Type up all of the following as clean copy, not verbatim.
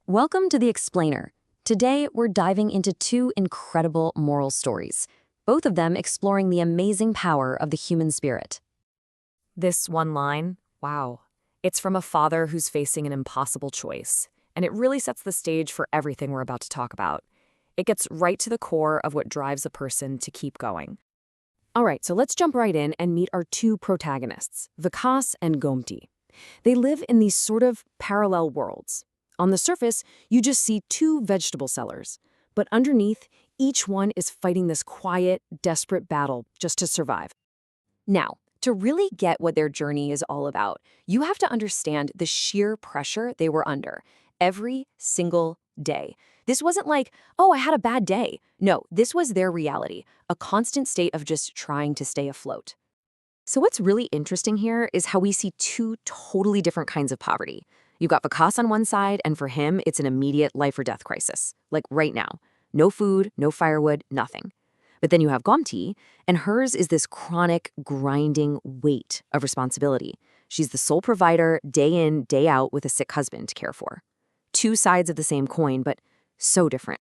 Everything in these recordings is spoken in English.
Welcome to The Explainer. Today, we're diving into two incredible moral stories, both of them exploring the amazing power of the human spirit. This one line, wow. It's from a father who's facing an impossible choice, and it really sets the stage for everything we're about to talk about. It gets right to the core of what drives a person to keep going. All right, so let's jump right in and meet our two protagonists, Vikas and Gomti. They live in these sort of parallel worlds. On the surface, you just see two vegetable sellers, but underneath, each one is fighting this quiet, desperate battle just to survive. Now, to really get what their journey is all about, you have to understand the sheer pressure they were under every single day. This wasn't like, oh, I had a bad day. No, this was their reality, a constant state of just trying to stay afloat. So what's really interesting here is how we see two totally different kinds of poverty. You've got Vikas on one side, and for him, it's an immediate life or death crisis, like right now. No food, no firewood, nothing. But then you have Gomti, and hers is this chronic, grinding weight of responsibility. She's the sole provider, day in, day out, with a sick husband to care for. Two sides of the same coin, but so different.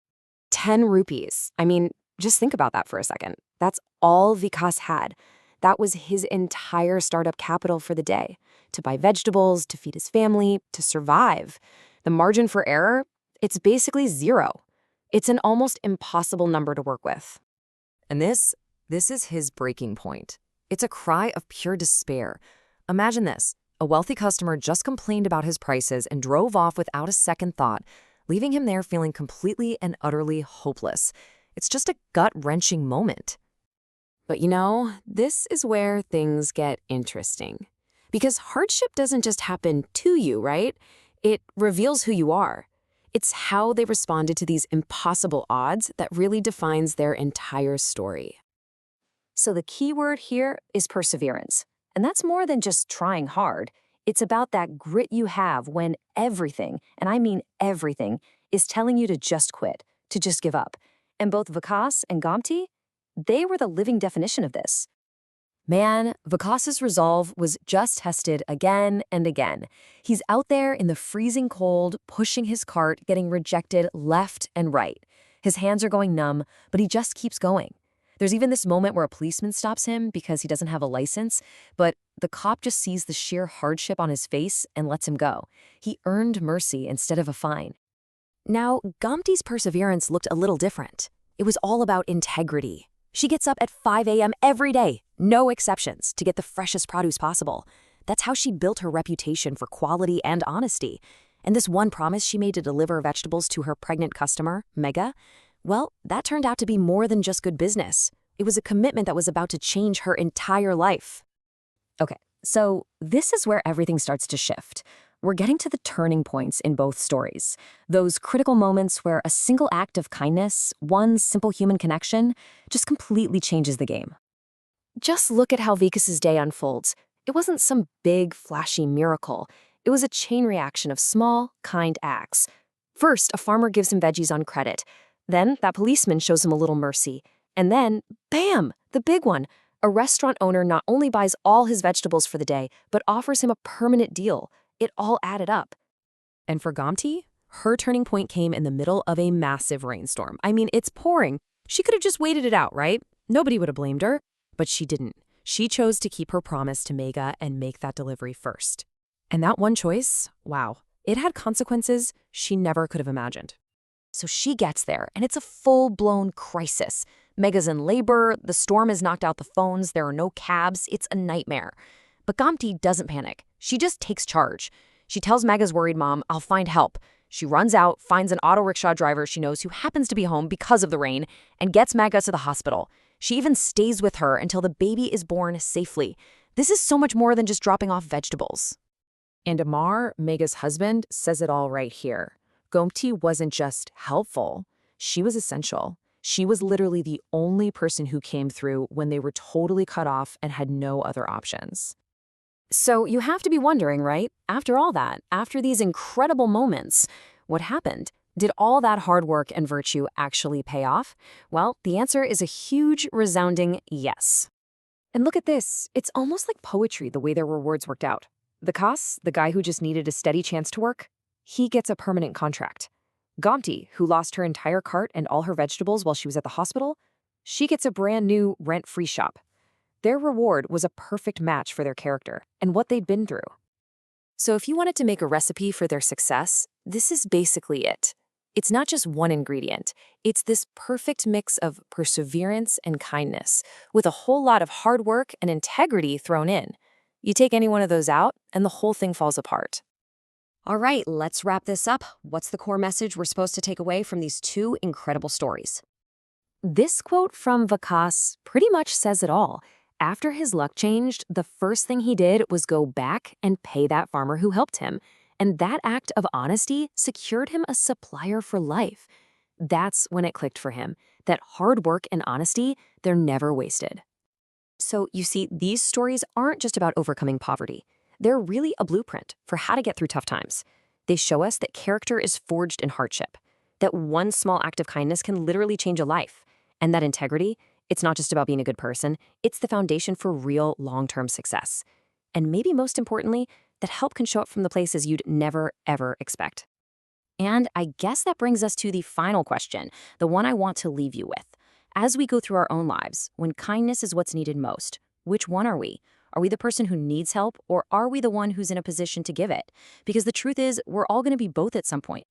10 rupees. I mean, just think about that for a second. That's all Vikas had. That was his entire startup capital for the day, to buy vegetables, to feed his family, to survive. The margin for error, it's basically zero. It's an almost impossible number to work with. And this is his breaking point. It's a cry of pure despair. Imagine this. A wealthy customer just complained about his prices and drove off without a second thought, leaving him there feeling completely and utterly hopeless. It's just a gut-wrenching moment. But you know, this is where things get interesting. Because hardship doesn't just happen to you, right? It reveals who you are. It's how they responded to these impossible odds that really defines their entire story. So the key word here is perseverance. And that's more than just trying hard. It's about that grit you have when everything, and I mean everything, is telling you to just quit, to just give up. And both Vikas and Gomti, they were the living definition of this. Man, Vikas's resolve was just tested again and again. He's out there in the freezing cold, pushing his cart, getting rejected left and right. His hands are going numb, but he just keeps going. There's even this moment where a policeman stops him because he doesn't have a license, but the cop just sees the sheer hardship on his face and lets him go. He earned mercy instead of a fine. Now, Gomti's perseverance looked a little different. It was all about integrity. She gets up at 5 a.m. every day, no exceptions, to get the freshest produce possible. That's how she built her reputation for quality and honesty. And this one promise she made to deliver vegetables to her pregnant customer, Mega, well, that turned out to be more than just good business. It was a commitment that was about to change her entire life. Okay, so this is where everything starts to shift. We're getting to the turning points in both stories. Those critical moments where a single act of kindness, one simple human connection, just completely changes the game. Just look at how Vikas's day unfolds. It wasn't some big, flashy miracle. It was a chain reaction of small, kind acts. First, a farmer gives him veggies on credit. Then, that policeman shows him a little mercy. And then, bam, the big one. A restaurant owner not only buys all his vegetables for the day, but offers him a permanent deal. It all added up. And for Gomti, her turning point came in the middle of a massive rainstorm. I mean, it's pouring. She could have just waited it out, right? Nobody would have blamed her. But she didn't. She chose to keep her promise to Mega and make that delivery first. And that one choice, wow, it had consequences she never could have imagined. So she gets there, and it's a full-blown crisis. Mega's in labor, the storm has knocked out the phones, there are no cabs, it's a nightmare. But Gomti doesn't panic. She just takes charge. She tells Mega's worried mom, I'll find help. She runs out, finds an auto rickshaw driver she knows who happens to be home because of the rain, and gets Mega to the hospital. She even stays with her until the baby is born safely. This is so much more than just dropping off vegetables. And Amar, Mega's husband, says it all right here. Gomti wasn't just helpful, she was essential. She was literally the only person who came through when they were totally cut off and had no other options. So you have to be wondering, right? After all that, after these incredible moments, what happened? Did all that hard work and virtue actually pay off? Well, the answer is a huge, resounding yes. And look at this. It's almost like poetry the way their rewards worked out. Vikas, the guy who just needed a steady chance to work, he gets a permanent contract. Gomti, who lost her entire cart and all her vegetables while she was at the hospital, she gets a brand new rent-free shop. Their reward was a perfect match for their character and what they'd been through. So if you wanted to make a recipe for their success, this is basically it. It's not just one ingredient. It's this perfect mix of perseverance and kindness, with a whole lot of hard work and integrity thrown in. You take any one of those out, and the whole thing falls apart. All right, let's wrap this up. What's the core message we're supposed to take away from these two incredible stories? This quote from Vikas pretty much says it all. After his luck changed, the first thing he did was go back and pay that farmer who helped him. And that act of honesty secured him a supplier for life. That's when it clicked for him, that hard work and honesty, they're never wasted. So you see, these stories aren't just about overcoming poverty. They're really a blueprint for how to get through tough times. They show us that character is forged in hardship, that one small act of kindness can literally change a life, and that integrity, it's not just about being a good person, it's the foundation for real long-term success. And maybe most importantly, that help can show up from the places you'd never, ever expect. And I guess that brings us to the final question, the one I want to leave you with. As we go through our own lives, when kindness is what's needed most, which one are we? Are we the person who needs help, or are we the one who's in a position to give it? Because the truth is, we're all going to be both at some point.